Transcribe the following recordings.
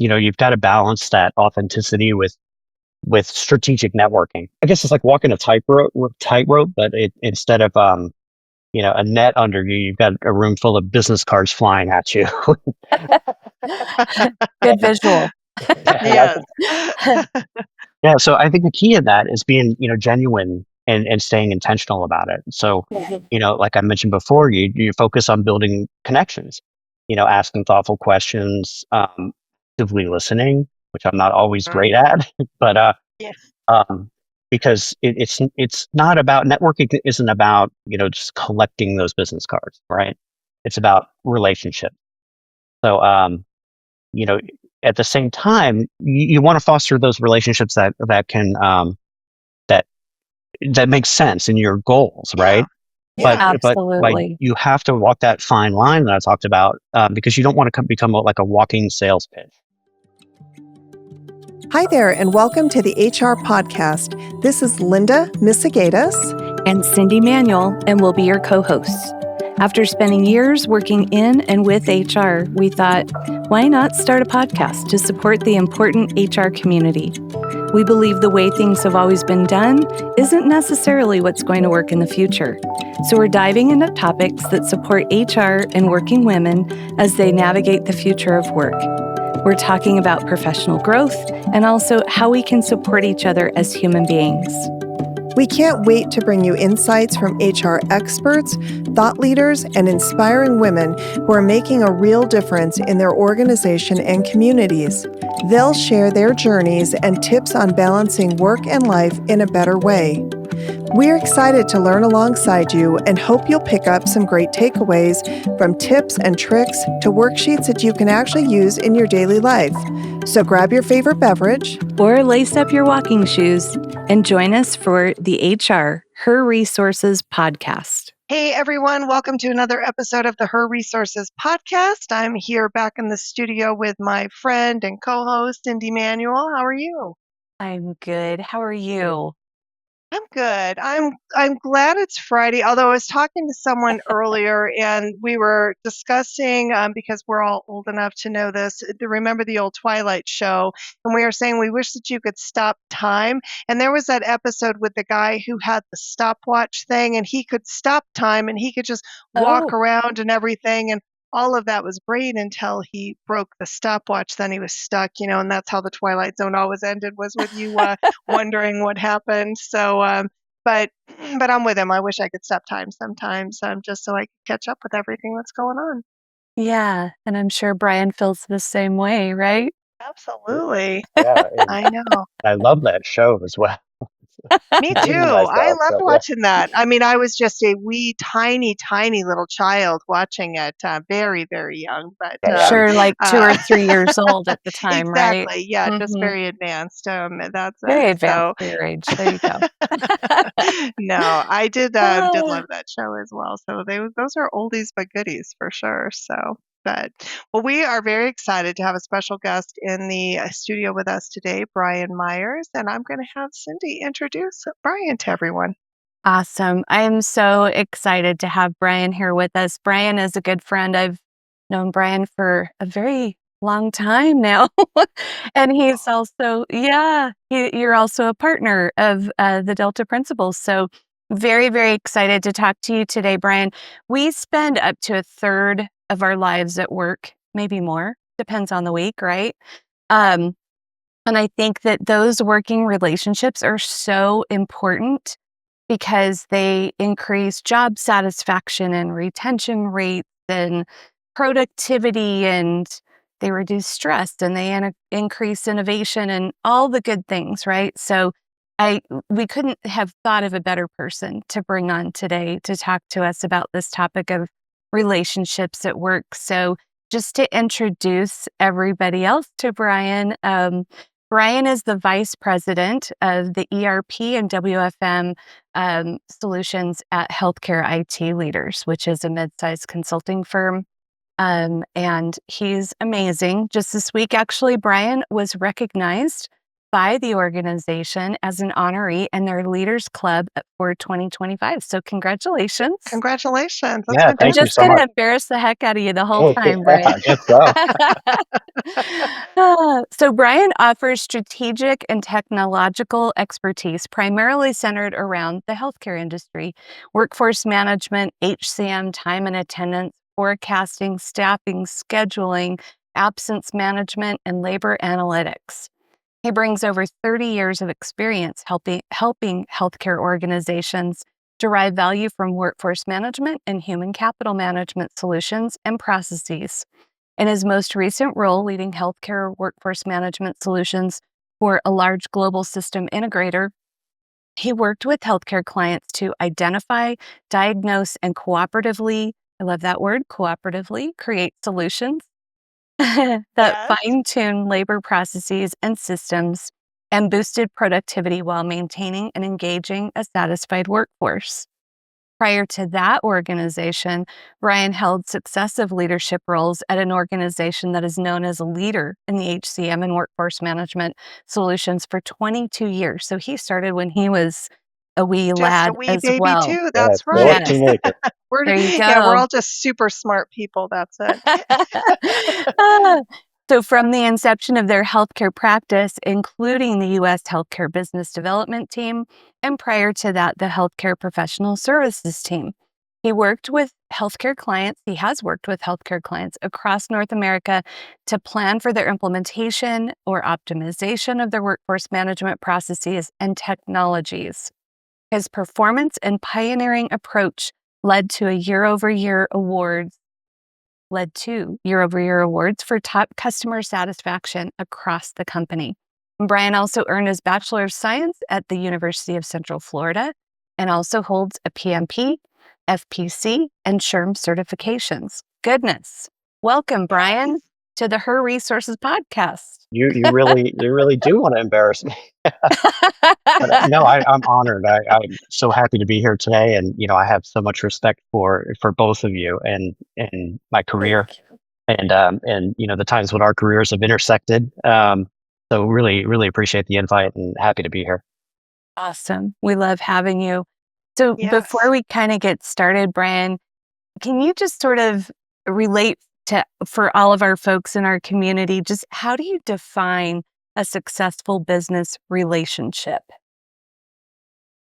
you've got to balance that authenticity with strategic networking. I guess it's like walking a tightrope, but instead of a net under you, you've got a room full of business cards flying at you. Good visual. Yes. Yeah. So I think the key in that is being, genuine and staying intentional about it. So, like I mentioned before, you focus on building connections, asking thoughtful questions, actively listening, which I'm not always great at, but Yeah. because it's not about networking isn't about, just collecting those business cards, right? It's about relationship. So, you know, at the same time, you want to foster those relationships that can that that make sense in your goals, right? Yeah. But like Absolutely. you have to walk that fine line that I talked about because you don't want to become like a walking sales pitch. Hi there, and welcome to the HR Podcast. This is Linda Misegadis And Cyndi Manuel, and we'll be your co-hosts. After spending years working in and with HR, we thought, why not start a podcast to support the important HR community? We believe the way things have always been done isn't necessarily what's going to work in the future. So we're diving into topics that support HR and working women as they navigate the future of work. We're talking about professional growth and also how we can support each other as human beings. We can't wait to bring you insights from HR experts, thought leaders, and inspiring women who are making a real difference in their organization and communities. They'll share their journeys and tips on balancing work and life in a better way. We're excited to learn alongside you and hope you'll pick up some great takeaways from tips and tricks to worksheets that you can actually use in your daily life. So grab your favorite beverage Or lace up your walking shoes and join us for the HR Her Resources podcast. Hey, everyone. Welcome to another episode of the Her Resources podcast. I'm here back in the studio with my friend and co-host, Cyndi Manuel. How are you? I'm good. How are you? I'm good. I'm glad it's Friday. Although I was talking to someone earlier, and we were discussing because we're all old enough to know this. Remember the old Twilight show? And we were saying we wish that you could stop time. And there was that episode with the guy who had the stopwatch thing, and he could stop time, and he could just walk Oh. around and everything. And all of that was great until he broke the stopwatch. Then he was stuck, and that's how the Twilight Zone always ended, was with you wondering what happened. So, but I'm with him. I wish I could stop time sometimes, just so I could catch up with everything that's going on. Yeah, and I'm sure Brian feels the same way, right? Absolutely. Yeah, I know. I love that show as well. Me Really too. nice I dog, loved so, yeah. watching that. I mean, I was just a wee, tiny, tiny little child watching it, very, very young. But Yeah. Sure, like 2 or 3 years old at the time, right? exactly, yeah, just Mhm. very advanced. That's Very it. advanced So, for your age. There you go. no, I did Ah. love that show as well. So those are oldies but goodies for sure. So, but well, we are very excited to have a special guest in the studio with us today, Brian Myers, and I'm going to have Cyndi introduce Brian to everyone. Awesome. I am so excited to have Brian here with us. Brian is a good friend. I've known Brian for a very long time now. And he's also, you're also a partner of the Delta Principles. So very, very excited to talk to you today, Brian. We spend up to a third of our lives at work, maybe more, depends on the week, right? Um, and I think that those working relationships are so important because they increase job satisfaction and retention rates and productivity, and they reduce stress and they increase innovation and all the good things, right? So we couldn't have thought of a better person to bring on today to talk to us about this topic of relationships at work. So just to introduce everybody else to Brian, Brian is the vice president of the ERP and WFM solutions at Healthcare IT Leaders, which is a mid-sized consulting firm. And he's amazing. Just this week, actually, Brian was recognized by the organization as an honoree in their Leaders Club for 2025. So congratulations. Congratulations. That's Yeah, I'm thank you fantastic. just so going much. to embarrass the heck out of you the whole Oh, time, yeah, Brian. I guess so. So Brian offers strategic and technological expertise primarily centered around the healthcare industry, workforce management, HCM, time and attendance, forecasting, staffing, scheduling, absence management, and labor analytics. He brings over 30 years of experience helping healthcare organizations derive value from workforce management and human capital management solutions and processes. In his most recent role leading healthcare workforce management solutions for a large global system integrator, he worked with healthcare clients to identify, diagnose, and cooperatively, I love that word, cooperatively, create solutions that Yes. fine-tune labor processes and systems and boosted productivity while maintaining and engaging a satisfied workforce. Prior to that organization, Brian held successive leadership roles at an organization that is known as a leader in the HCM and workforce management solutions for 22 years. So he started when he was a wee Just a lad wee as baby well. too. Yeah, That's still a right. Yes, teenager. there you We're go. all just super smart people. That's it. Ah, So, from the inception of their healthcare practice, including the U.S. Healthcare Business Development Team, and prior to that, the Healthcare Professional Services Team, he worked with healthcare clients. He has worked with healthcare clients across North America to plan for their implementation or optimization of their workforce management processes and technologies. His performance and pioneering approach led to year-over-year awards for top customer satisfaction across the company. Brian also earned his Bachelor of Science at the University of Central Florida and also holds a PMP, FPC, and SHRM certifications. Goodness. Welcome, Brian, to the Her Resources podcast. You really do want to embarrass me. But no, I'm honored. I'm so happy to be here today, and I have so much respect for both of you and my career, and the times when our careers have intersected. So really appreciate the invite and happy to be here. Awesome. We love having you. So Yes. before we kind of get started, Brian, can you just sort of relate to, for all of our folks in our community, just how do you define a successful business relationship?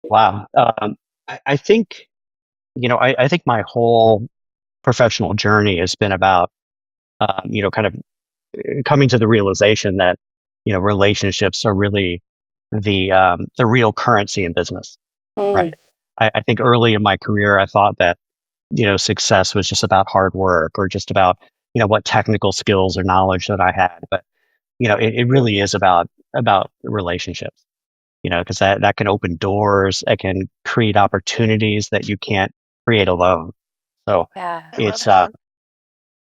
Wow. I think I think my whole professional journey has been about kind of coming to the realization that relationships are really the real currency in business, Mm, right? I think early in my career I thought that success was just about hard work or just about what technical skills or knowledge that I had, but it really is about relationships, because that can open doors, it can create opportunities that you can't create alone. So yeah. I love it's that.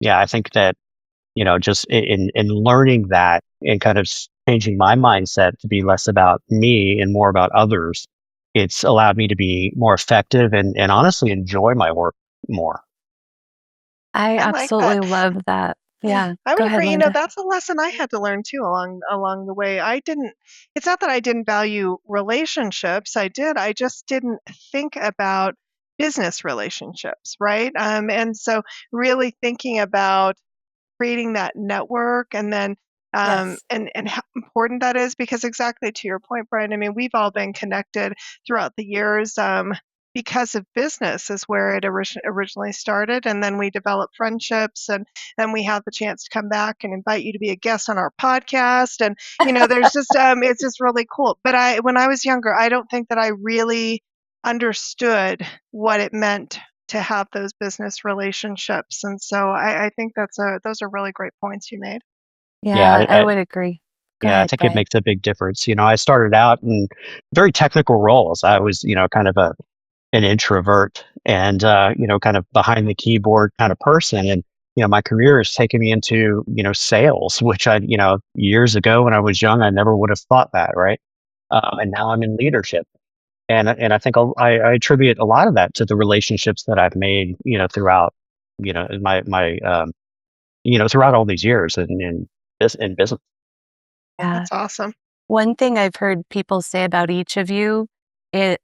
yeah, I think that just in learning that and kind of changing my mindset to be less about me and more about others, it's allowed me to be more effective and honestly enjoy my work more. I I like that. absolutely love that. Yeah. I Go would ahead, agree. Linda. That's a lesson I had to learn too along the way. It's not that I didn't value relationships. I did. I just didn't think about business relationships, right? And so really thinking about creating that network and then Yes. and how important that is, because exactly to your point, Brian, I mean, we've all been connected throughout the years, because of business is where it originally started, and then we developed friendships, and then we have the chance to come back and invite you to be a guest on our podcast, and there's just it's just really cool. But when I was younger, I don't think that I really understood what it meant to have those business relationships. And so I think those are really great points you made. Yeah, Yeah, I would agree. Go yeah, I ahead, think it Brian. makes a big difference. I started out in very technical roles. I was, kind of an introvert and kind of behind the keyboard kind of person. And my career has taken me into sales, which I years ago when I was young I never would have thought that, right? And now I'm in leadership, and I think I attribute a lot of that to the relationships that I've made throughout my throughout all these years in business. Yeah. That's awesome. One thing I've heard people say about each of you, it,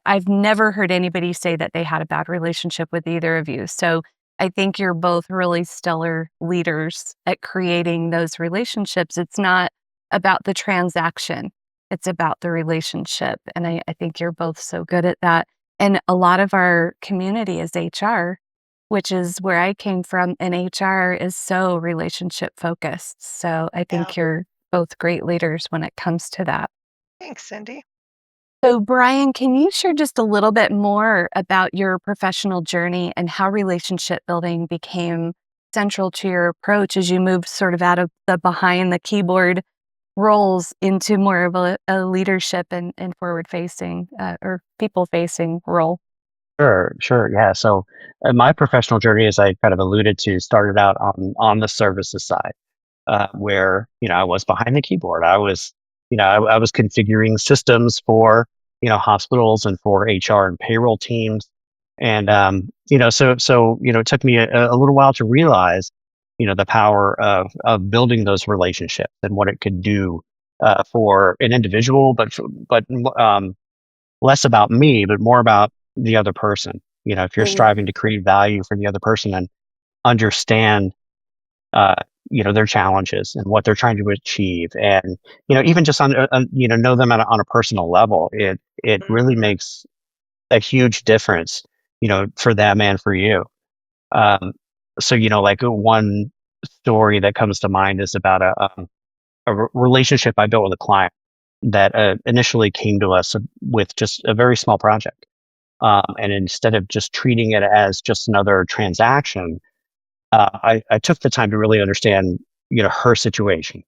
I've never heard anybody say that they had a bad relationship with either of you. So I think you're both really stellar leaders at creating those relationships. It's not about the transaction, it's about the relationship. And I think you're both so good at that. And a lot of our community is HR, which is where I came from, and HR is so relationship focused. So I Yeah. think you're both great leaders when it comes to that. Thanks, Cyndi. So, Brian, can you share just a little bit more about your professional journey and how relationship building became central to your approach as you moved sort of out of the behind the keyboard roles into more of a leadership and forward facing or people facing role? Sure. Yeah. So my professional journey, as I kind of alluded to, started out on the services side, where I was behind the keyboard. I was configuring systems for hospitals and for HR and payroll teams, and it took me a little while to realize the power of building those relationships and what it could do for an individual, but less about me, but more about the other person. If you're striving to create value for the other person and understand, uh, their challenges and what they're trying to achieve, and even just know them on a personal level, it really Mhm. makes a huge difference, for them and for you. Um, so like one story that comes to mind is about a relationship I built with a client that initially came to us with just a very small project. And instead of just treating it as just another transaction, I took the time to really understand, her situation.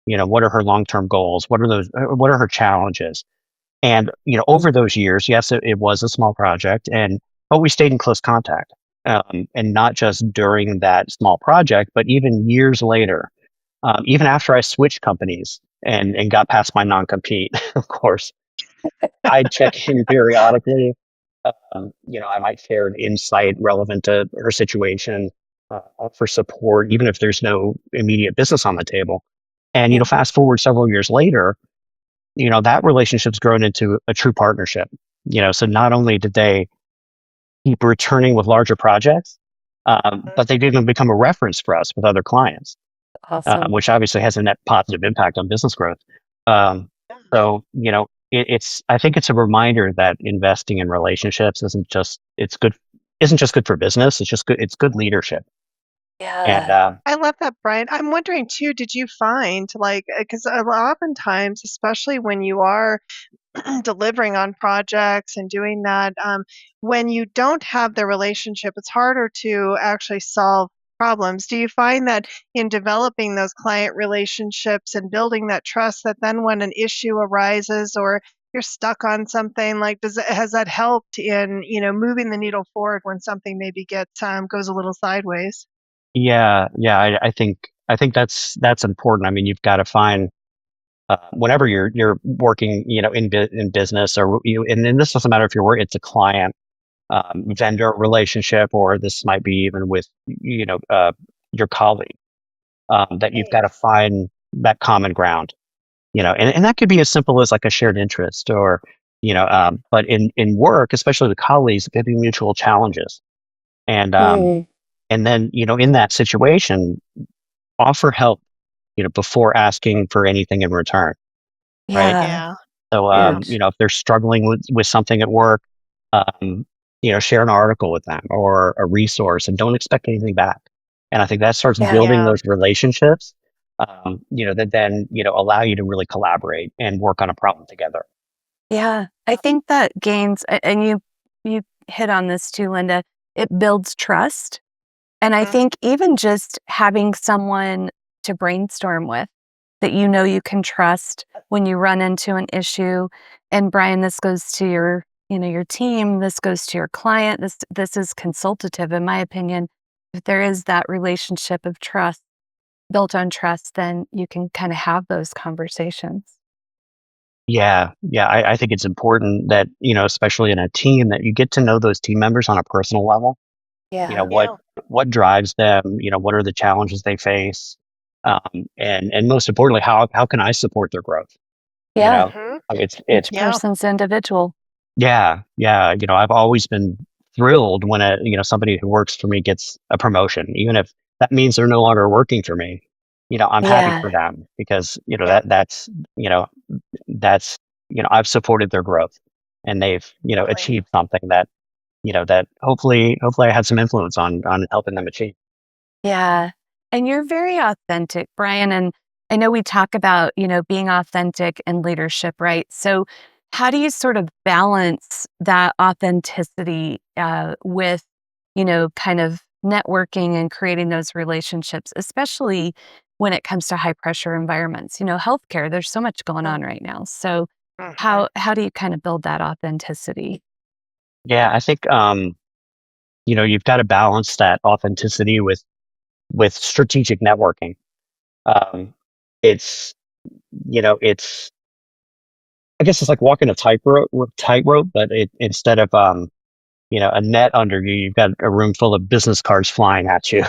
What are her long-term goals? What are her challenges? And over those years, yes, it was a small project, but we stayed in close contact, and not just during that small project, but even years later, even after I switched companies and got past my non-compete, of course, I'd check in periodically. I might share an insight relevant to her situation, offer support, even if there's no immediate business on the table. And, fast forward several years later, that relationship's grown into a true partnership. So not only did they keep returning with larger projects, but they did even become a reference for us with other clients, Awesome. which obviously has a net positive impact on business growth. Um, so, I think it's a reminder that investing in relationships isn't just good for business. It's good leadership. And Yeah. I love that, Brian. I'm wondering too, did you find like, because oftentimes, especially when you are delivering on projects and doing that, when you don't have the relationship, it's harder to actually solve problems. Do you find that in developing those client relationships and building that trust, that then when an issue arises or you're stuck on something, like has that helped in moving the needle forward when something maybe gets goes a little sideways? yeah, I think that's important. I mean, you've got to find, whenever you're working, in business, or and then this doesn't matter if it's a client, vendor relationship, or this might be even with your colleague, that you've got to find that common ground. And that could be as simple as like a shared interest, or but in work, especially with colleagues, it could be mutual challenges. And and then in that situation, offer help, before asking for anything in return, right? Yeah. Yeah. So, Huge. if they're struggling with something at work, um, share an article with them or a resource, and don't expect anything back. And I think that starts Yeah. building Yeah. those relationships, that then, allow you to really collaborate and work on a problem together. Yeah. I think that gains, and you hit on this too, Linda. It builds trust. And I Mhm. think even just having someone to brainstorm with that you can trust when you run into an issue. And Brian, this goes to your team, this goes to your client. This is consultative, in my opinion. If there is that relationship of trust built on trust, then you can kind of have those conversations. Yeah, I think it's important that, especially in a team, that you get to know those team members on a personal level. You know, Yeah. what Yeah. what drives them, what are the challenges they face? And most importantly, how can I support their growth? you Yeah. know? Mhm. It's Each Yeah. person's individual. yeah, yeah, I've always been thrilled when somebody who works for me gets a promotion, even if that means they're no longer working for me. I'm happy Yeah. for them because, Yeah. you know, that's, I've supported their growth and they've, Right. achieved something that hopefully I had some influence on helping them achieve. Yeah. And you're very authentic, Brian. And I know we talk about, being authentic and leadership, right? So, how do you sort of balance that authenticity with, kind of networking and creating those relationships, especially when it comes to high pressure environments? Healthcare, there's so much going Mm, on right now. So, mhm. how do you kind of build that authenticity? Yeah, I think you've got to balance that authenticity with strategic networking. Um, it's it's I guess it's like walking a tightrope, but instead of a net under you, you've got a room full of business cards flying at you.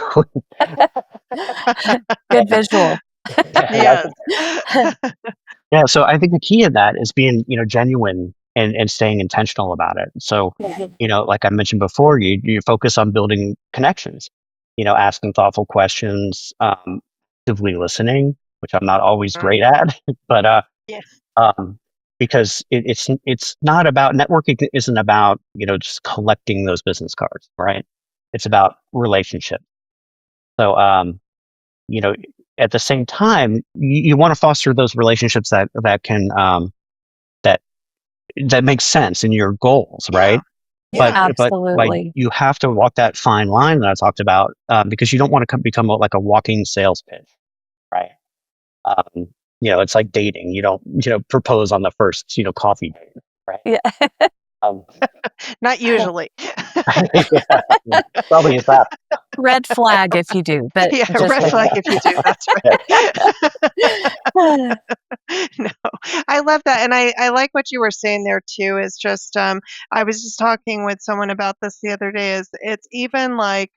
Good visual. and I Yes. think, yeah, so I think the key in that is being genuine and staying intentional about it. So Mhm. like I mentioned before, you focus on building connections, asking thoughtful questions, actively listening, which I'm not always Mm, great at, but yes. um, because it's not about networking isn't about just collecting those business cards, right? It's about relationships. So you know at the same time, you want to foster those relationships that can that that make sense in your goals, Yeah. right? but Yeah. but like Absolutely. you have to walk that fine line that I talked about, because you don't want to become like a walking sales pitch, right? um, it's like dating. You don't propose on the first coffee date, right? Yeah. um, Not usually. yeah, yeah, probably is that. Red flag if you do, but Yeah, just red flag kidding. if you do, that's right. No, I love that, and I like what you were saying there too, is just, I was just talking with someone about this the other day, is it's even like,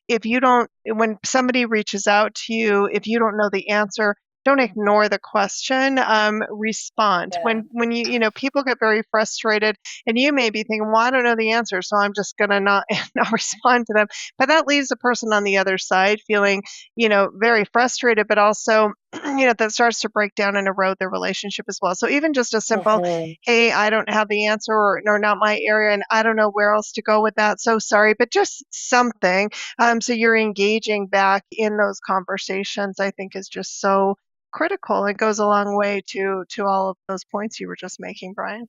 if you don't when somebody reaches out to you, if you don't know the answer, don't ignore the question, respond. Yeah. When people get very frustrated, and you may be thinking, "Well, I don't know the answer, so I'm just gonna not not respond to them," but that leaves the person on the other side feeling, very frustrated, but also that starts to break down and erode their relationship as well. So even just a simple, Mhm. hey, I don't have the answer, or not my area, and I don't know where else to go with that. So sorry, but just something. So you're engaging back in those conversations, I think is just so critical. It goes a long way to all of those points you were just making, Brian.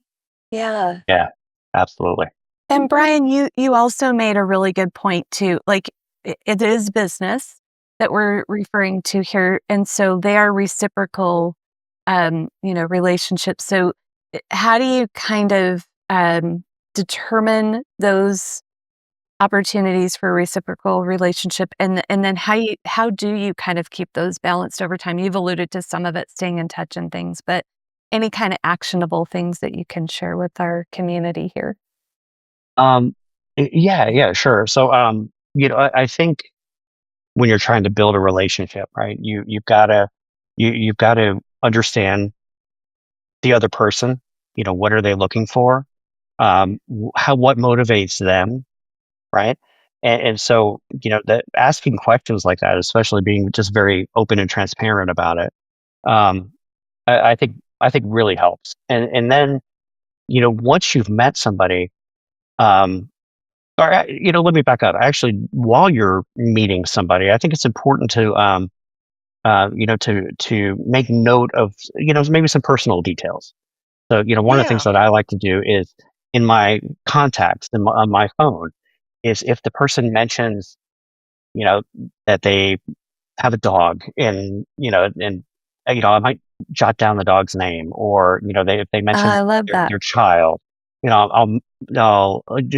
Yeah. Yeah, absolutely. And Brian, you also made a really good point too. Like it is business that we're referring to here. And so they are reciprocal relationships. So how do you kind of determine those opportunities for reciprocal relationship and then how do you kind of keep those balanced over time? You've alluded to some of it, staying in touch and things, but any kind of actionable things that you can share with our community here? um, yeah, yeah, sure. So I think when you're trying to build a relationship, right, you've got to understand the other person. What are they looking for? What motivates them, right? And so that asking questions like that, especially being just very open and transparent about it, um, I think really helps. And then once you've met somebody, um, let me back up. Actually, while you're meeting somebody, I think it's important to to make note of maybe some personal details. So one of the things Yeah. that I like to do is in my contacts on my phone is if the person mentions you know that they have a dog, and I might jot down the dog's name, or if they mention I love that. their child, I'll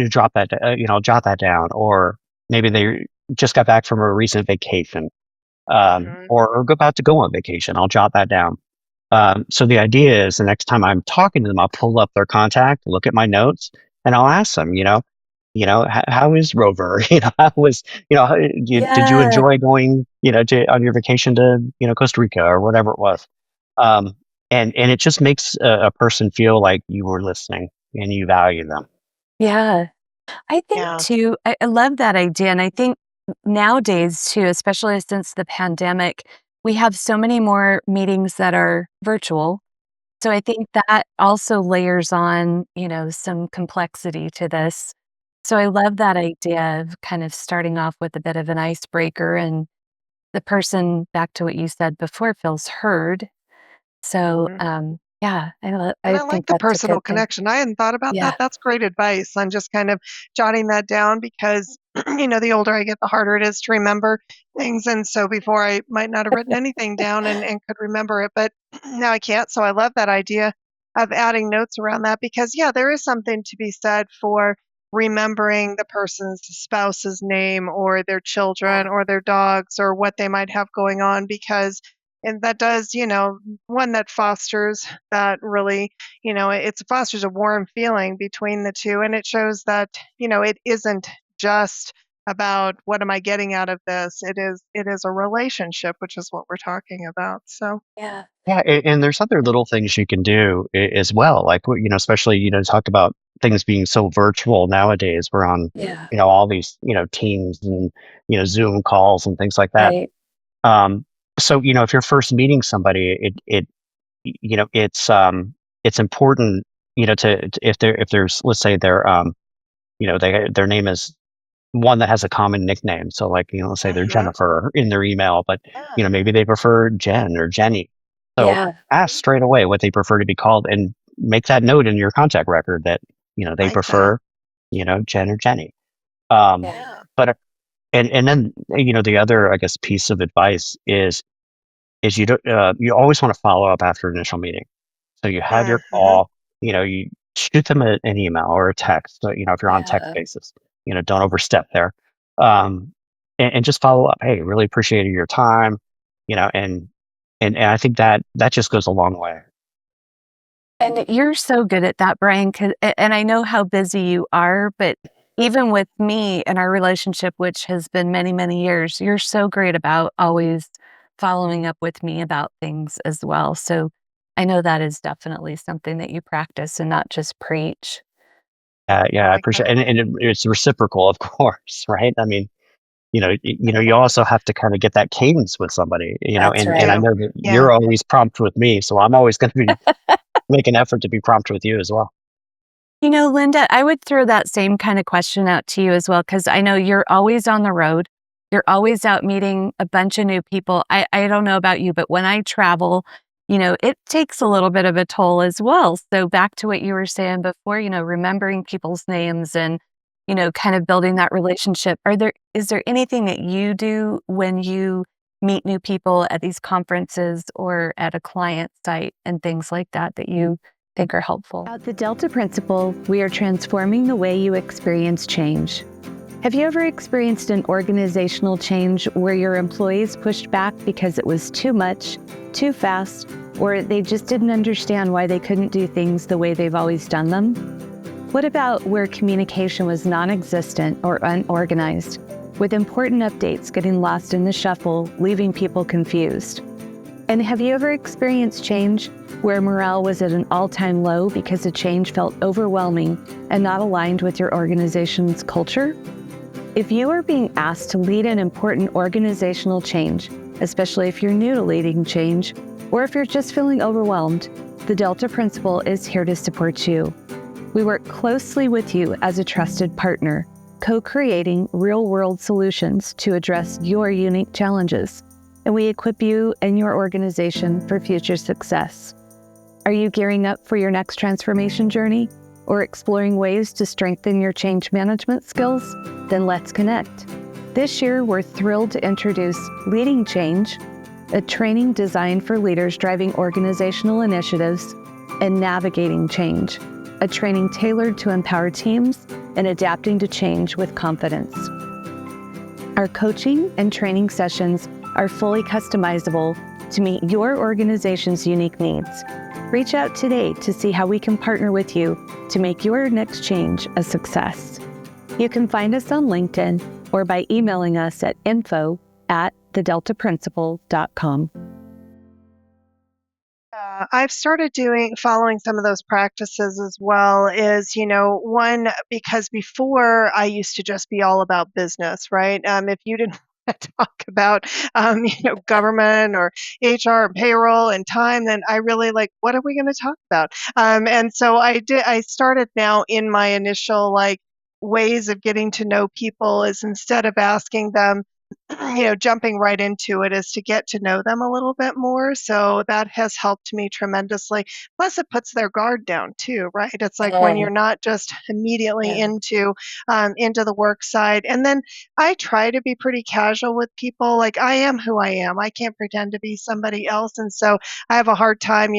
drop that I'll jot that down. Or maybe they just got back from a recent vacation, Mhm. or about to go on vacation. I'll jot that down. So the idea is the next time I'm talking to them, I'll pull up their contact, look at my notes, and I'll ask them, how is Rover? How was, did you Yeah. enjoy going, on your vacation to, Costa Rica or whatever it was? Um, and it just makes a person feel like you were listening and you value them. Yeah. I think Yeah. too, I love that idea. And I think nowadays too, especially since the pandemic, we have so many more meetings that are virtual. So I think that also layers on, some complexity to this. So I love that idea of kind of starting off with a bit of an icebreaker and the person, back to what you said before, feels heard. So, Mhm. yeah, And I I like think the that's a personal good thing. connection. I hadn't thought about Yeah. that. That's great advice. I'm just kind of jotting that down because, the older I get, the harder it is to remember things. And so before I might not have written anything down and could remember it, but now I can't. So I love that idea of adding notes around that because, yeah, there is something to be said for remembering the person's spouse's name or their children or their dogs or what they might have going on because and that does, one that fosters that really it fosters a warm feeling between the two, and it shows that, it isn't just about what am I getting out of this. It is a relationship, which is what we're talking about. So, Yeah. Yeah, and there's other little things you can do as well. Like, especially, talk about things being so virtual nowadays. We're on, Yeah. all these, Teams and, Zoom calls and things like that. Right. Um, so, if you're first meeting somebody, it's important, if there's, let's say their name is one that has a common nickname. So like, let's say they're mhm, Jennifer in their email, but yeah, maybe they prefer Jen or Jenny. So Yeah. ask straight away what they prefer to be called and make that note in your contact record that, they like that. prefer, Jen or Jenny. Um, Yeah. but and then the other, I guess, piece of advice is you don't you always want to follow up after initial meeting. So you have your Mhm, call, you shoot them an email or a text. So, if you're on text Yeah. basis, don't overstep there. Um, and just follow up. Hey, really appreciated your time, and I think that just goes a long way. And you're so good at that, Brian, and I know how busy you are, but even with me and our relationship, which has been many, many years, you're so great about always following up with me about things as well. So I know that is definitely something that you practice and not just preach. I Yeah, I like that. appreciate, and it's reciprocal, of course, right? I mean, you also have to kind of get that cadence with somebody, That's and I right. Do know that yeah. you're always prompt with me, so I'm always going to be make an effort to be prompt with you as well. Linda, I would throw that same kind of question out to you as well, because I know you're always on the road. You're always out meeting a bunch of new people. I don't know about you, but when I travel, it takes a little bit of a toll as well. So back to what you were saying before, remembering people's names and, kind of building that relationship. Is there anything that you do when you meet new people at these conferences or at a client site and things like that that you think are helpful? At the Delta Principle, we are transforming the way you experience change. Have you ever experienced an organizational change where your employees pushed back because it was too much, too fast, or they just didn't understand why they couldn't do things the way they've always done them? What about where communication was non-existent or unorganized, with important updates getting lost in the shuffle, leaving people confused? And have you ever experienced change where morale was at an all-time low because the change felt overwhelming and not aligned with your organization's culture? If you are being asked to lead an important organizational change, especially if you're new to leading change, or if you're just feeling overwhelmed, the Delta Principle is here to support you. We work closely with you as a trusted partner, co-creating real-world solutions to address your unique challenges, and we equip you and your organization for future success. Are you gearing up for your next transformation journey or exploring ways to strengthen your change management skills? Then let's connect. This year, we're thrilled to introduce Leading Change, a training designed for leaders driving organizational initiatives, and Navigating Change, a training tailored to empower teams and adapting to change with confidence. Our coaching and training sessions are fully customizable to meet your organization's unique needs. Reach out today to see how we can partner with you to make your next change a success. You can find us on LinkedIn or by emailing us at info@thedeltaprinciple.com. I've started following some of those practices as well. Is one, because before I used to just be all about business, right? If you didn't want to talk about government or HR and payroll and time, then I really like, what are we going to talk about? And so I started now in my initial like ways of getting to know people is, instead of asking them, jumping right into it, is to get to know them a little bit more. So that has helped me tremendously. Plus, it puts their guard down too, right? It's like when you're not just immediately Yeah. into the work side. And then I try to be pretty casual with people. Like, I am who I am. I can't pretend to be somebody else, and so I have a hard time,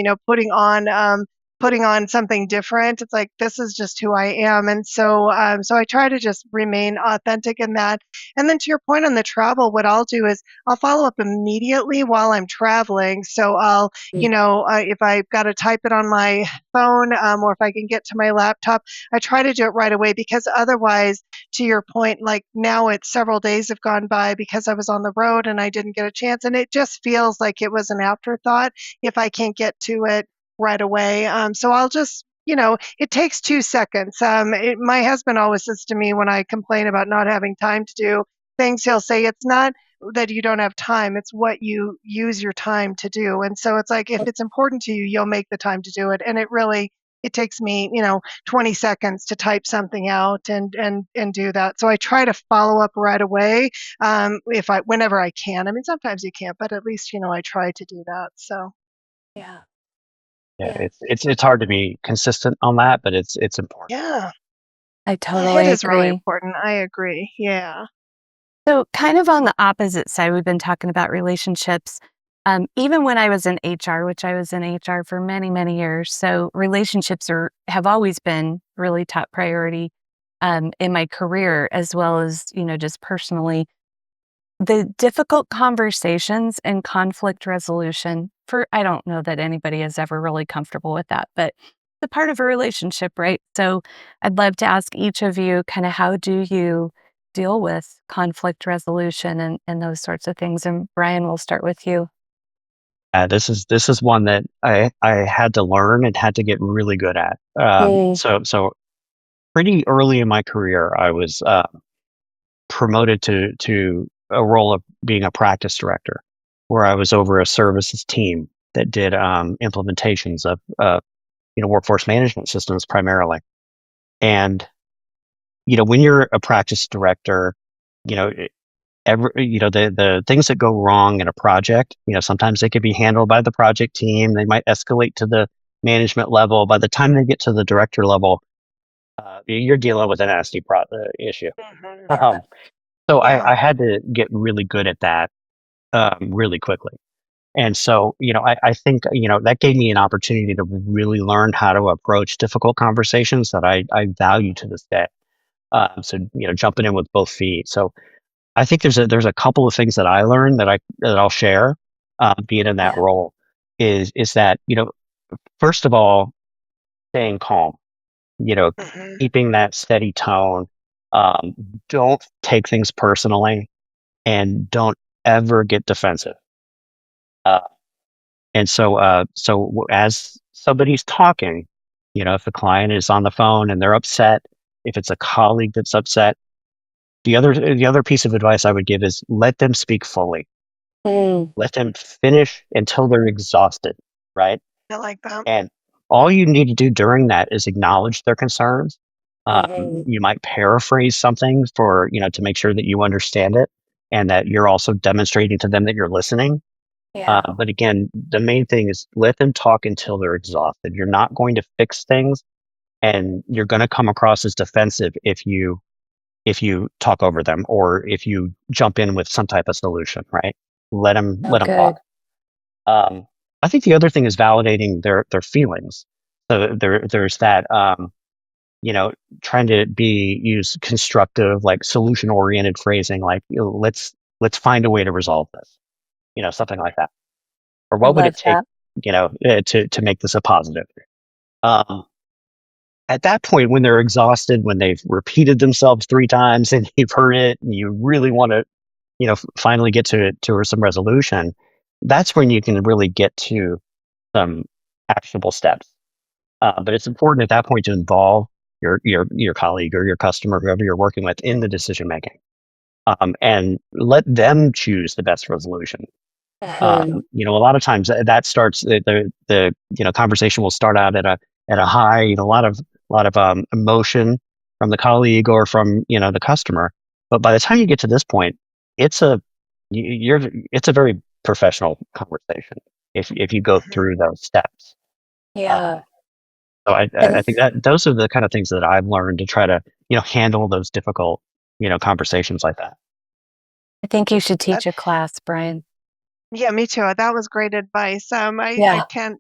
putting on something different. It's like, this is just who I am, and so I try to just remain authentic in that. And then, to your point on the travel, what I'll do is I'll follow up immediately while I'm traveling. So I'll, if I've got to type it on my phone, or if I can get to my laptop, I try to do it right away, because otherwise, to your point, like now it's several days have gone by because I was on the road and I didn't get a chance. And it just feels like it was an afterthought if I can't get to it right away. So I'll just, it takes 2 seconds. My husband always says to me when I complain about not having time to do things, he'll say, it's not that you don't have time, it's what you use your time to do. And so it's like, if it's important to you, you'll make the time to do it. And it takes me, 20 seconds to type something out and do that. So I try to follow up right away, whenever I can. I mean, sometimes you can't, but at least, I try to do that. So. Yeah. Yeah, Yeah. it's hard to be consistent on that, but it's important. Yeah. I It totally is really agree. important. I agree. Yeah. So, kind of on the opposite side, we've been talking about relationships. Even when I was in HR, which I was in HR for many, many years, so relationships have always been really top priority in my career, as well as just personally. The difficult conversations and conflict resolution, for I don't know that anybody is ever really comfortable with that, but the part of a relationship, right? So I'd love to ask each of you kind of, how do you deal with conflict resolution and those sorts of things? And Brian, we'll start with you. This is one that I had to learn and had to get really good at. Mm. So pretty early in my career, I was promoted to a role of being a practice director, where I was over a services team that did implementations of workforce management systems primarily. And when you're a practice director, you know the things that go wrong in a project, sometimes they could be handled by the project team. They might escalate to the management level. By the time they get to the director level, you're dealing with a nasty issue. Mhm. Um, so Yeah. I had to get really good at that really quickly. And so, I think, that gave me an opportunity to really learn how to approach difficult conversations that I value to this day. So, jumping in with both feet. So I think there's a couple of things that I learned that I'll share, being in that Yeah. role, is that, first of all, staying calm, you know, Mhm. keeping that steady tone. Um, don't take things personally, and don't ever get defensive. Uh, as somebody's talking, if the client is on the phone and they're upset, if it's a colleague that's upset, the other piece of advice I would give is let them speak fully. Mm. Let them finish until they're exhausted, right? I like that. And all you need to do during that is acknowledge their concerns. Mhm. You might paraphrase something to make sure that you understand it and that you're also demonstrating to them that you're listening. Yeah. But again, the main thing is let them talk until they're exhausted. You're not going to fix things, and you're going to come across as defensive if you talk over them or if you jump in with some type of solution, right? Oh, Let them good. talk. Um, I think the other thing is validating their feelings. So there's that, you know, trying to use constructive, like solution oriented phrasing, like let's find a way to resolve this, something like that. Or I what would it love take, that. to make this a positive? Um, at that point, when they're exhausted, when they've repeated themselves 3 times and you've heard it, and you really want to, finally get to some resolution, that's when you can really get to some actionable steps. But it's important at that point to involve your colleague or your customer, whoever you're working with, in the decision making, and let them choose the best resolution. A lot of times that starts the conversation will start out at a high, a lot of emotion from the colleague or from the customer, but by the time you get to this point, it's a it's a very professional conversation if you go Mhm. through those steps. Uh, Yeah. so I And think that those are the kind of things that I've learned to try to handle those difficult conversations like that. I think you should Uh, teach a class, Brian. Yeah, me too. That was great advice. I Yeah. can't,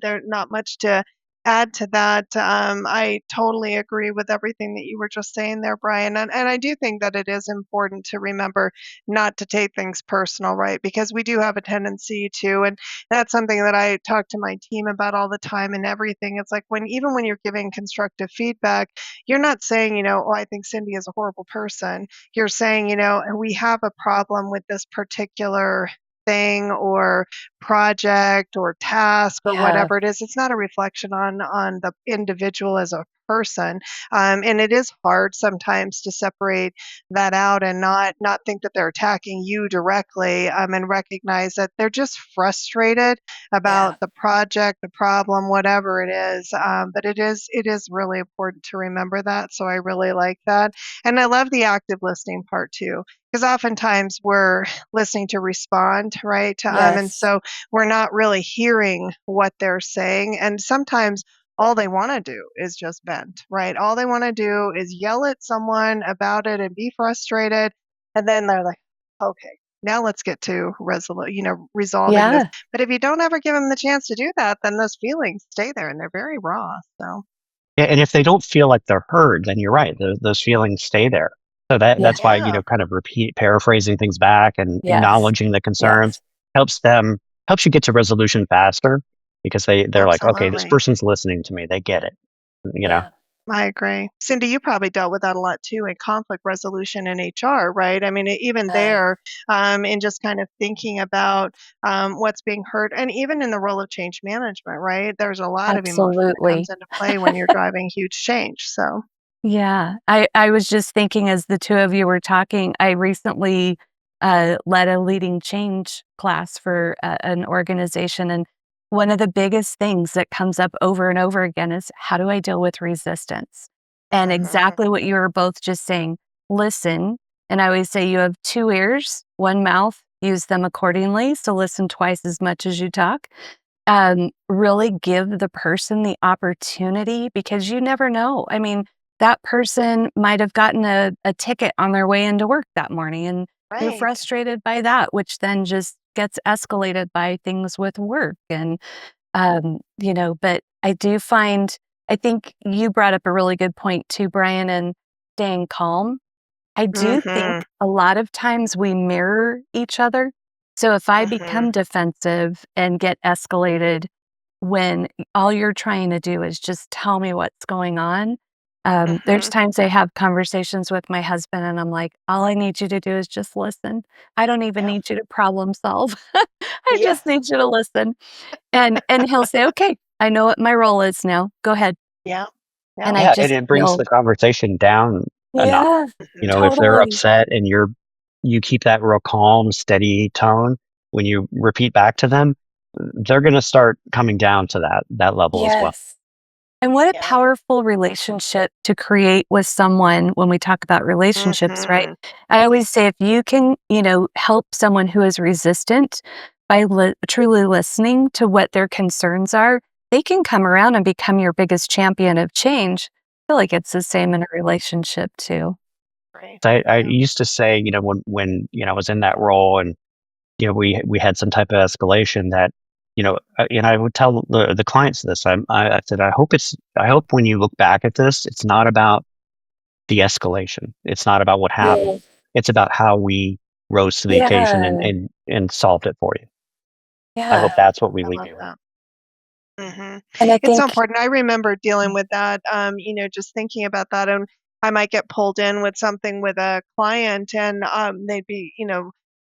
there's not much to add to that. I totally agree with everything that you were just saying there, Brian. And I do think that it is important to remember not to take things personal, right? Because we do have a tendency to, and that's something that I talk to my team about all the time and everything. It's like even when you're giving constructive feedback, you're not saying, oh, I think Cyndi is a horrible person. You're saying, we have a problem with this particular thing or project or task or Yeah. whatever it is. It's not a reflection on the individual as a person, and it is hard sometimes to separate that out and not think that they're attacking you directly, and recognize that they're just frustrated Yeah. about the project, the problem, whatever it is. But it is really important to remember that. So I really like that, and I love the active listening part too, because oftentimes we're listening to respond, right? And Yes. so we're not really hearing what they're saying. And sometimes all they want to do is just vent, right? All they want to do is yell at someone about it and be frustrated. And then they're like, okay, now let's get to resolving this. Yeah. But if you don't ever give them the chance to do that, then those feelings stay there and they're very raw. So, Yeah, and if they don't feel like they're heard, then you're right. Those feelings stay there. So that's Yeah. why, yeah, kind of paraphrasing things back and Yes. acknowledging the concerns Yes. helps you get to resolution faster because they're like, okay, this absolutely. person's listening to me. They get it. You know. Yeah. I agree. Cyndi, you probably dealt with that a lot too in conflict resolution in HR, right? I mean, even Uh, there, in just kind of thinking about what's being heard, and even in the role of change management, right? There's a lot of emotion that comes absolutely. into play when you're driving huge change. So, Yeah. I was just thinking as the two of you were talking, I recently led a leading change class for an organization. And one of the biggest things that comes up over and over again is how do I deal with resistance? And hmm exactly what you were both just saying, listen. And I always say you have two ears, one mouth, use them accordingly. So listen twice as much as you talk. Really give the person the opportunity because you never know. I mean, that person might have gotten a ticket on their way into work that morning and they're right. frustrated by that, which then just gets escalated by things with work. And, but I do find, I think you brought up a really good point too, Brian, and staying calm. I do hmm think a lot of times we mirror each other. So if I hmm become defensive and get escalated when all you're trying to do is just tell me what's going on, there's hmm times I have conversations with my husband and I'm like, all I need you to do is just listen. I don't even Yeah. need you to problem solve. I Yeah. just need you to listen. And he'll say, okay, I know what my role is now. Go ahead. Yeah. And Yeah. I Yeah, and just it brings feel, the conversation down a notch. yeah, hmm If they're totally. upset and you keep that real calm, steady tone when you repeat back to them, they're going to start coming down to that level as well. Yes. And what a Yeah. powerful relationship to create with someone when we talk about relationships, right? hmm I always say if you can, help someone who is resistant by truly listening to what their concerns are, they can come around and become your biggest champion of change. I feel like it's the same in a relationship too. Right. I Yeah. used to say, when I was in that role and we had some type of escalation that and I would tell the clients this. I said I hope when you look back at this, it's not about the escalation. It's not about what happened. Yeah. It's about how we rose to the occasion and Yeah. solved it for you. I hope Yeah. Yeah. that's what we I leave love you with. that. Mhm. And I It's so think, important. I remember dealing with that, just thinking about that, and I might get pulled in with something with a client, and they'd be,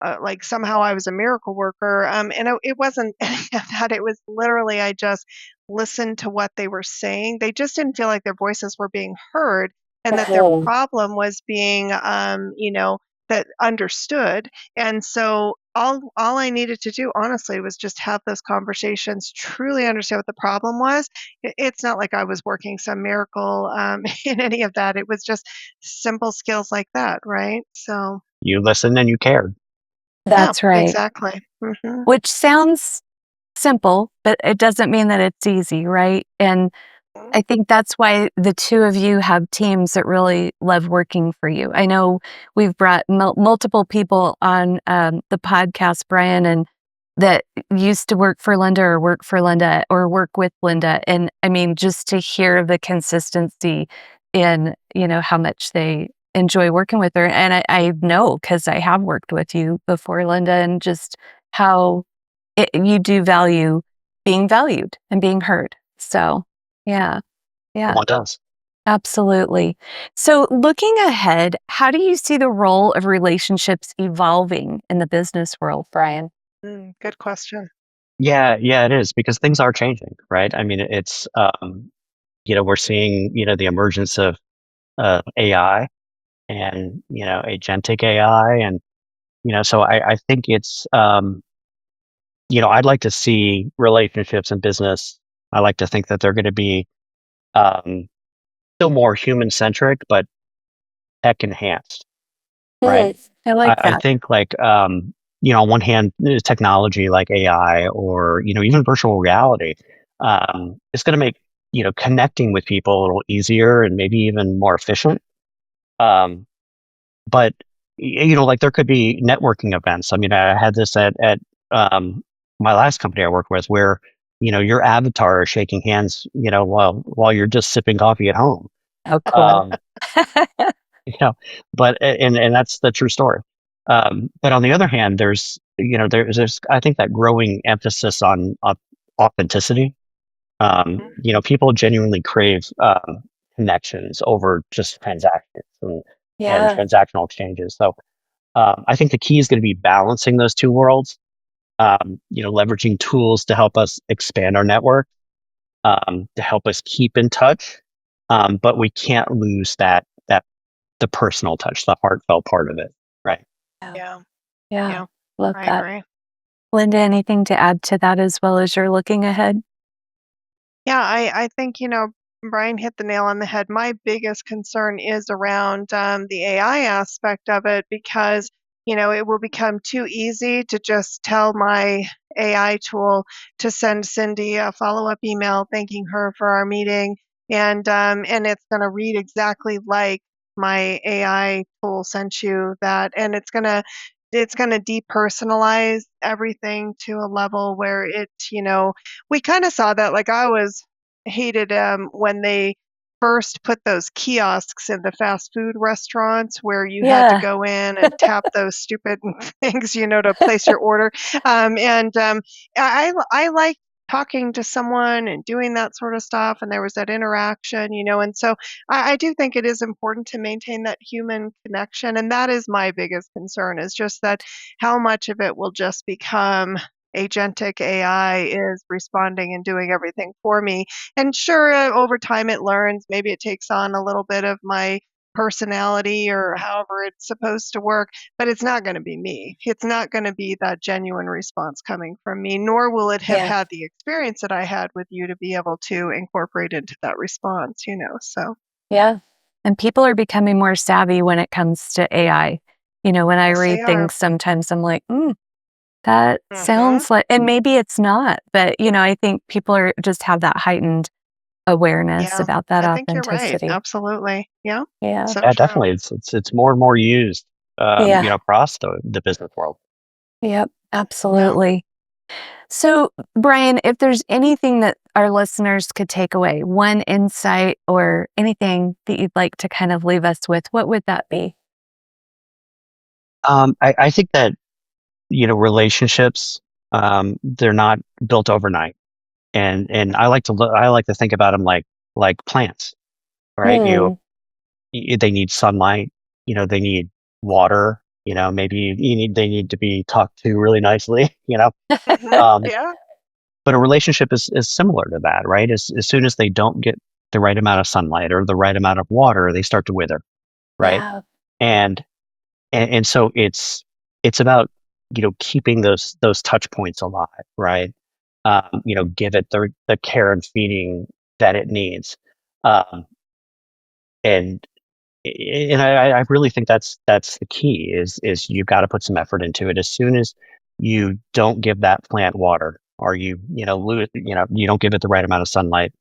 like somehow I was a miracle worker. And it wasn't any of that. It was literally I just listened to what they were saying. They just didn't feel like their voices were being heard, and that their problem was being, that understood. And so all I needed to do, honestly, was just have those conversations, truly understand what the problem was. It's not like I was working some miracle in any of that. It was just simple skills like that, right? So. You listened and you cared. Yeah, That's right. exactly. Mhm. Which sounds simple, but it doesn't mean that it's easy, right? And I think that's why the two of you have teams that really love working for you. I know we've brought multiple people on the podcast, Brian, and that used to work for Linda or work for Linda or work with Linda. And I mean, just to hear the consistency in, how much they enjoy working with her. And I know because I have worked with you before, Linda, and just how you do value being valued and being heard. So, yeah. Yeah, Someone does. absolutely. So, looking ahead, how do you see the role of relationships evolving in the business world, Brian? Good question. Yeah, yeah, it is because things are changing, right? I mean, it's we're seeing the emergence of AI and agentic AI, and so I think it's I'd like to see relationships in business. I like to think that they're going to be um, still more human centric, but tech enhanced, right? I like I that. think like on one hand, technology like AI or even virtual reality is going to make connecting with people a little easier and maybe even more efficient. Um, but like there could be networking events. I mean, I had this at um, my last company I worked with, where your avatar is shaking hands, while you're just sipping coffee at home. Oh, cool. Um, you know, but and that's the true story. But on the other hand, there's I think that growing emphasis on authenticity. People genuinely crave connections over just transactions and Yeah. transactional exchanges. So I think the key is going to be balancing those two worlds. Leveraging tools to help us expand our network, to help us keep in touch, but we can't lose that the personal touch, the heartfelt part of it, right? Yeah. Yeah, Yeah. yeah, Love I that. agree. Linda, anything to add to that as well as you're looking ahead? Yeah, I think, Brian hit the nail on the head. My biggest concern is around the AI aspect of it because, it will become too easy to just tell my AI tool to send Cyndi a follow-up email thanking her for our meeting, and it's going to read exactly like my AI tool sent you that, and it's gonna depersonalize everything to a level where we kind of saw that. Like I was hated when they first put those kiosks in the fast food restaurants where you had to Yeah. go in and tap those stupid things, to place your order. And I like talking to someone and doing that sort of stuff, and there was that interaction, and so I do think it is important to maintain that human connection, and that is my biggest concern. Is just that how much of it will just become agentic AI is responding and doing everything for me. And sure, over time it learns. Maybe it takes on a little bit of my personality or however it's supposed to work, but it's not going to be me. It's not going to be that genuine response coming from me, nor will it have Yeah. had the experience that I had with you to be able to incorporate into that response, So, Yeah. And people are becoming more savvy when it comes to AI. When I yes, they read are. things, sometimes I'm like, that Hmm. sounds like, and maybe it's not, but I think people are just have that heightened awareness Yeah, about that I think you're right. authenticity. Absolutely. Yeah, Yeah. so Yeah, true. definitely. It's more and more used, Yeah. across the business world. Yep. Yeah. Absolutely. So, Brian, if there's anything that our listeners could take away, one insight or anything that you'd like to kind of leave us with, what would that be? I think that relationships, they're not built overnight, and I like to think about them like plants, right? Hmm. They need sunlight, they need water, maybe they need to be talked to really nicely. Um, Yeah. but a relationship is similar to that, right? As soon as they don't get the right amount of sunlight or the right amount of water, they start to wither, right? Yeah. And and so it's about keeping those touch points alive, right? Give it the care and feeding that it needs, um, and I really think that's the key is you've got to put some effort into it. As soon as you don't give that plant water, or lose, you don't give it the right amount of sunlight,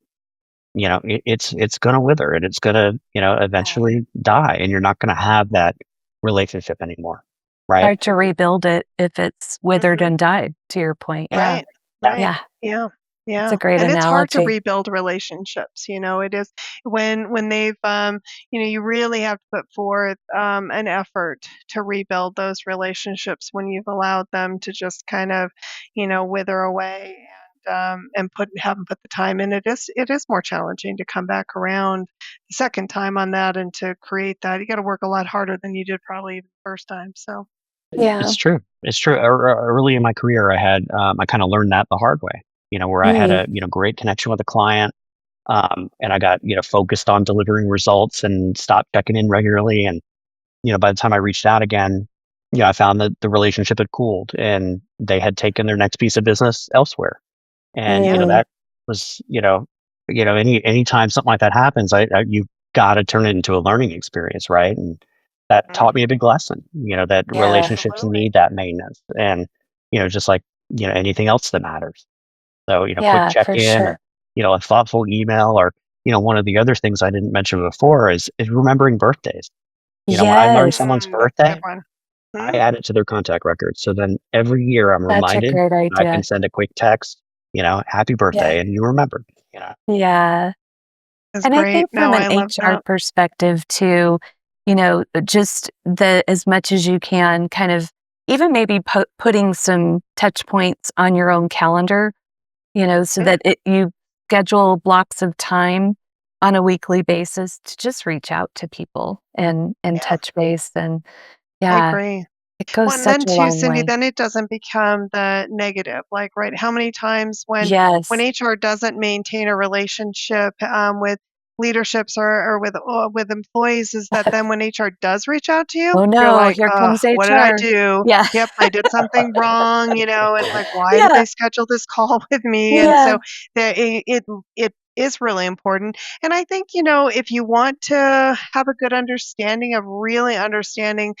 it's going to wither, and it's going to Yeah. eventually die, and you're not going to have that relationship anymore, right? Hard to rebuild it if it's withered Mhm. and died, to your point. Yeah. Right, Yeah. right. Yeah. Yeah, It's yeah, a great and it's hard to analogy. rebuild relationships, it is when they've, you really have to put forth, an effort to rebuild those relationships when you've allowed them to just kind of, wither away and haven't put the time in. It is more challenging to come back around the second time on that and to create that. You gotta work a lot harder than you did probably the first time, so Yeah. It's true. It's true. Early in my career, I kind of learned that the hard way. Where I had Mm. a great connection with a client, and I got focused on delivering results and stopped checking in regularly. And by the time I reached out again, I found that the relationship had cooled, and they had taken their next piece of business elsewhere. And yeah, Mm. that was anytime something like that happens, you got to turn it into a learning experience, right? And that taught me a mhm, big lesson. That Yeah. relationships absolutely. need that maintenance, and just like anything else that matters. So quick Yeah, check for in, or sure. a thoughtful email, or one of the other things I didn't mention before is remembering birthdays. When I learn Yes. someone's That's a good birthday, one. I Mhm, add it to their contact record. So then every year I'm Such a reminded, great and I can idea. send a quick text, happy Yeah. birthday, and you remembered, you know. Yeah. that's And I great. think No, from an I love HR that. perspective too, just as much as you can kind of even maybe putting some touch points on your own calendar, so Yeah, that you schedule blocks of time on a weekly basis to just reach out to people and yeah, touch base. And I yeah, agree. it goes Well, and such then a too, long Cindy, way. then it doesn't become the negative. Like, right, how many times when Yes. HR doesn't maintain a relationship with leaderships or with employees, is that then when HR does reach out to you, Oh you're no, like, here comes what did I HR. do? Yeah. Yep, I did something wrong. It's like, why did Yeah. they schedule this call with me? And Yeah. so it is really important. And I think if you want to have a good understanding of really understanding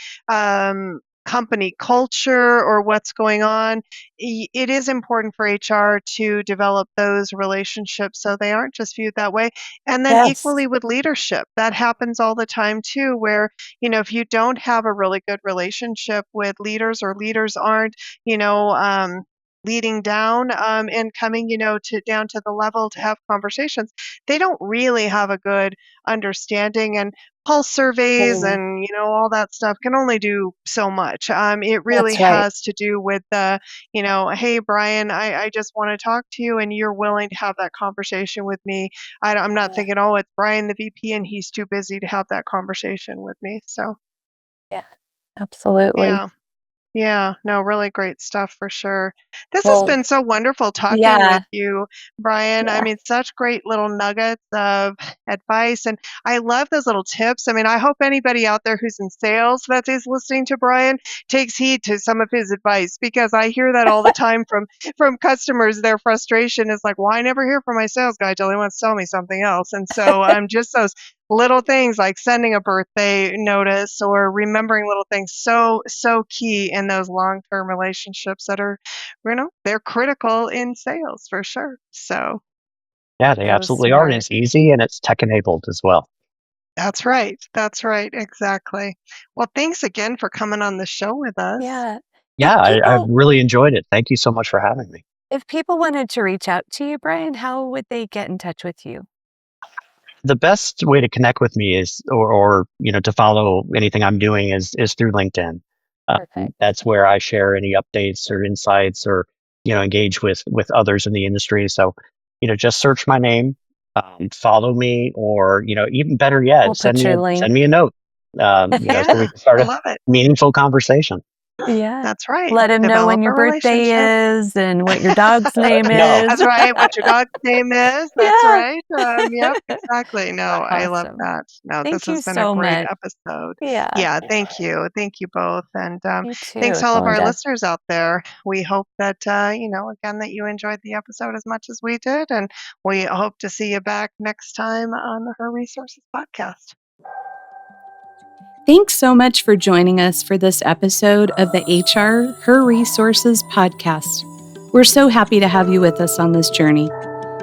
company culture or what's going on, it is important for HR to develop those relationships so they aren't just viewed that way. And then Yes. equally with leadership, that happens all the time too, where, if you don't have a really good relationship with leaders or leaders aren't, leading down and coming, to down to the level to have conversations, they don't really have a good understanding. And pulse surveys Mm, and all that stuff can only do so much. It really that's right. has to do with the hey Brian, I just want to talk to you and you're willing to have that conversation with me. I'm not Yeah. thinking, oh, it's Brian the VP and he's too busy to have that conversation with me. So Yeah. Absolutely. yeah. Yeah, no, really great stuff for sure. This has Well, been so wonderful talking with yeah. you, Brian. I Yeah. mean, such great little nuggets of advice. And I love those little tips. I mean, I hope anybody out there who's in sales that is listening to Brian takes heed to some of his advice, because I hear that all the time from customers. Their frustration is like, well, I never hear from my sales guy till he wants to sell me something else. And so just those little things like sending a birthday notice or remembering little things, so key in those long-term relationships that are, they're critical in sales for sure. So Yeah, they So absolutely are, and smart. it's easy, and it's tech enabled as well. that's right, exactly. Well, thanks again for coming on the show with us. Yeah. If Yeah, I've people really enjoyed it. Thank you so much for having me. if people wanted to reach out to you, Brian, how would they get in touch with you? The best way to connect with me is, or to follow anything I'm doing is through LinkedIn. Perfect. That's where I share any updates or insights, or engage with others in the industry. So just search my name, follow me, or even better We'll yet, put your send link. me a note. So we Yeah, can start I a love it. meaningful conversation. Yeah. That's right. Let him know when Develop your a birthday relationship. is and what your dog's name No, is. That's right. What your dog's name is. That's Yeah. right. Yep, exactly. No, I love Awesome. that. No, this Thank you has been a so great much. episode. Yeah. Yeah, thank you. Thank you both. And You thanks too, to all of our Glenda. listeners out there. We hope that, again, that you enjoyed the episode as much as we did. And we hope to see you back next time on the Her Resources podcast. Thanks so much for joining us for this episode of the HR Her Resources podcast. We're so happy to have you with us on this journey.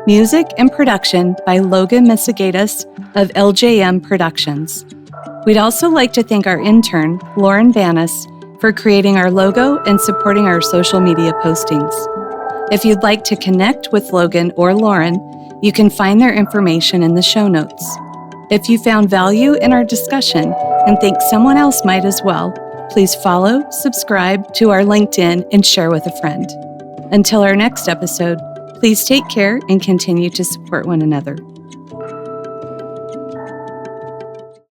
Music and production by Logan Misegadis of LJM Productions. We'd also like to thank our intern, Lauren Banas, for creating our logo and supporting our social media postings. If you'd like to connect with Logan or Lauren, you can find their information in the show notes. If you found value in our discussion and think someone else might as well, please follow, subscribe to our LinkedIn, and share with a friend. Until our next episode, please take care and continue to support one another.